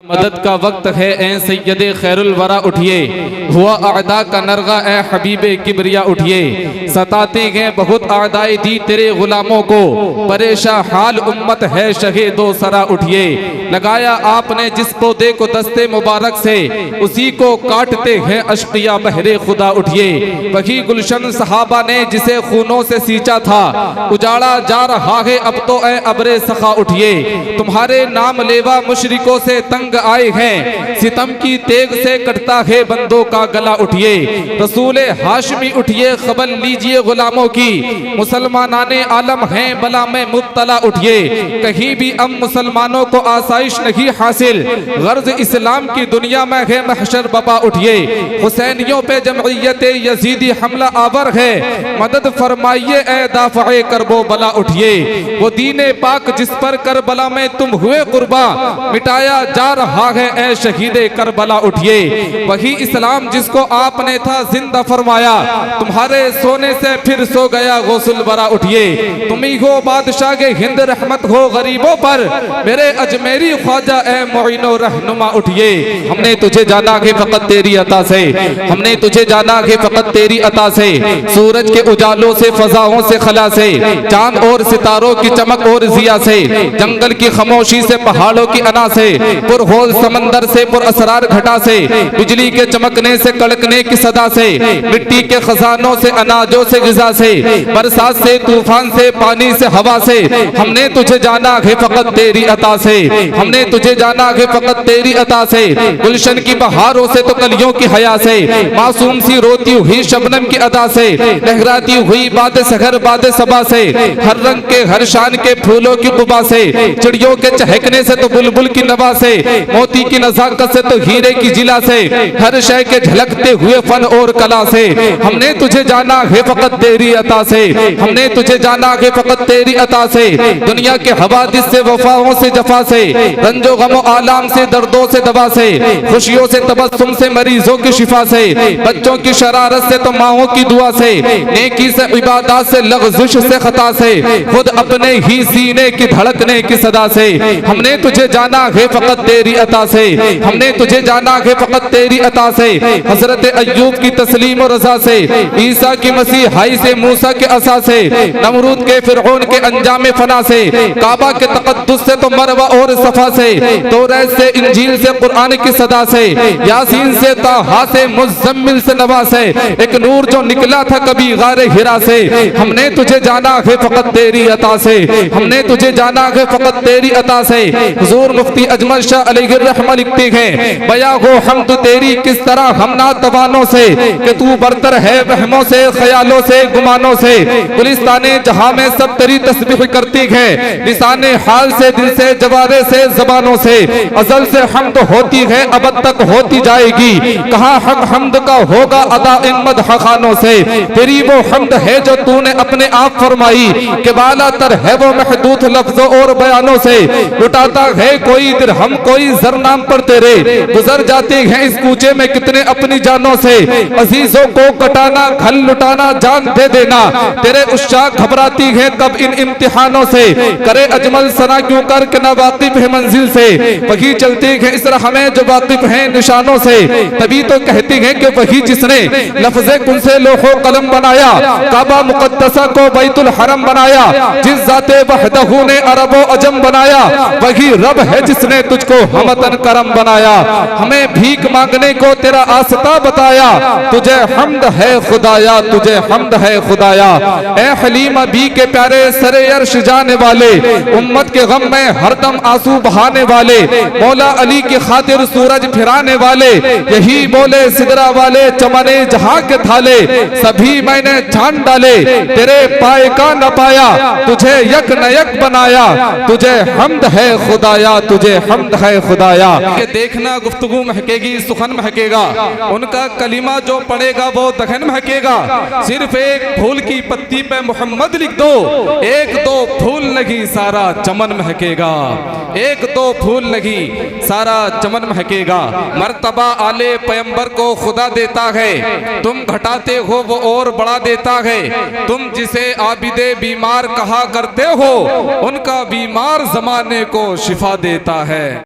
मदद का वक्त है ए सैयदे खैरुल वरा उठिए, हुआ आदा का नरगा ए हबीबे किबरिया उठिए। सताते हैं बहुत आदाए दी तेरे गुलामों को, परेशान हाल उम्मत है शहे दो सरा उठिए। लगाया आपने जिस पौधे को दस्ते मुबारक से, उसी को काटते हैं अश्किया बहरे खुदा उठिए। वही गुलशन सहाबा ने जिसे खूनों से सींचा था, उजाड़ा जा रहा है अब तो ए अबरे सखा उठिए। तुम्हारे नाम लेवा मुशरिकों से तंग आए हैं, सितम की तेग से कटता है बंदों का गला उठिए। रसूल हाशमी उठिए, खबर लीजिए गुलामों की, मुसलमानाने आलम हैं बला में मुब्तला उठिए। कहीं भी अब मुसलमानों को आसाइश नहीं हासिल, गर्ज इस्लाम की दुनिया में है महशर बपा उठिए। हुसैनियों पे जमइयत यजीदी हमला आवर है, मदद फरमाइए ए दाफ़े करबो बला उठिए। वो दीने पाक जिस पर करबला में तुम हुए कुर्बा, मिटाया जा रहा है ए शहीदे करबला उठिए। वही इस्लाम जिसको आपने था जिंदा फरमाया, तुम्हारे सोने से फिर सो गया गौसुल बरा उठिए। तुम ही हो बादशाह के हिंद, रहमत हो गरीबों पर, मेरे अजमेरी ख्वाजा ए मोइनो रहनुमा उठिए। हमने तुझे जाना है फकत तेरी अता से, हमने तुझे जाना है फकत तेरी अता से। सूरज के उजालों से, फजाओं से, खला से, चांद और सितारों की चमक और जिया से, जंगल की खामोशी से, पहाड़ों की अना से, पुरहोल समंदर से, पुर असरार घटा से, बिजली के चमकने से, कड़कने की सदा से, मिट्टी के खजानों से, अनाजों से, गिजा से, बरसात से, तूफान से, पानी से, हवा से। हमने तुझे जाना है फकत तेरी अता से, हमने तुझे जाना है फकत तेरी अता से। गुलशन की बहारों से तो कलियों की हया से, मासूम सी रोती हुई शबनम की अदा से, लहराती हुई बात सहर बात सबा से, हर रंग के हर शान के फूलों की गुबा से, चिड़ियों के चहकने से तो बुलबुल की नवा से, मोती की नजाकत से तो हीरे की जिला से, हर शय के झलकते हुए फन और कला से। हमने तुझे जाना है फकत तेरी अता से, हमने तुझे जाना है फकत तेरी अता से। दुनिया के हवादिस से, वफाओं से, जफा से, रंजो गमो आलाम से, दर्दों से, दवा से, खुशियों से, तबस्सुम से, मरीजों की शिफा से, बच्चों की शरारत से तो माओं की दुआ से, नेकी से, इबादत से, लग़ज़िश से, खता से, खुद अपने ही सीने की धड़कने की सदा से। हमने तुझे जाना है फकत तेरी अता से, हमने तुझे जाना है फकत तेरी अता से। हजरत अय्यूब की तस्लीम और रज़ा से, ईसा की मसीहाई से, मूसा के असा से, नमरूद के फिरऔन के अंजाम फना से, काबा के तक़द्दुस से तो मरवा और सफा से, तौरात से, इंजील से, कुरान की सदा से, यासीन से, ताहा से, मुज़म्मिल से, नवा से, एक नूर जो निकला था कभी गारे हिरा से। हमने तुझे जाना है फकत तेरी अता से, हमने तुझे जाना है फकत तेरी अता से। हुजूर मुफ्ती अजमल शाह अलैहिर्रहमा लिखते हैं, बया हो हमद तेरी किस तरह हमना तवानों से, कि तू बरतर है वहमों से, ख्यालों से, गुमानों से। गुलिस्ताने जहां में सब तेरी तस्बीह करती है, लिसाने हाल से, दिल से, जवारे से, जबानों से। अजल से हमद होती है, अब तक होती जाएगी, कहाँ हक हमद का होगा अदा इन मदह खानों से। तेरी वो हमद है जो तूने अपने आप फरमाई, कि बाला तर है वो महदूद लफ्जों और बयानों से। लुटाता है कोई दिरहम कोई जर नाम पर तेरे, गुजर जाते हैं इस कूचे में कितने अपनी जानों से। अजीजों को कटाना, खल लुटाना, जान दे देना, तेरे उस्ताद घबराती है कब इन इम्तिहानों से। करे अजमल सना क्यों कर के ना वाकिफ है मंजिल से, वही चलते हैं इस राह में जो वाकिफ है निशानों से। तभी तो कहते हैं कि वही जिसने लफ्ज़े कुन से लोहो कलम बनाया, काबा मुकद्दसा को बैतुल हरम बनाया, जिस जाते वहदहू ने अरबो अजम बनाया, वही रब है जिसने तुझको हमतन करम बनाया। हमें भीख मांगने को तेरा आस्ता बताया, तुझे हम्द है खुदाया, तुझे हम्द है खुदाया। ए हलीमा बी के प्यारे सरे अर्श जाने वाले, उम्मत के गम में हरदम आंसू बहाने वाले, मौला अली की खातिर सूरज फिराने वाले, यही बोले सिदरा वाले चमने जहां के थाले, सभी मैंने छान डाले, तेरे पाए का न पाया, तुझे यक न यक बनाया, तुझे हम्द है खुदाया, तुझे हम्द है खुदाया। ये देखना गुफ्तगू महकेगी, सुखन महकेगा, उनका कलीमा जो पड़ेगा वो दखन महकेगा। सिर्फ एक फूल की पत्ती पे मोहम्मद लिख दो, एक दो फूल लगी सारा चमन महकेगा, एक दो फूल लगी सारा चमन महकेगा। मर्तबा आले पैगंबर को खुदा देता है, तुम घटाते हो वो और बढ़ा देता है। तुम जिसे आबिदे बीमार कहा करते हो, उनका बीमार जमाने को शिफा देता है।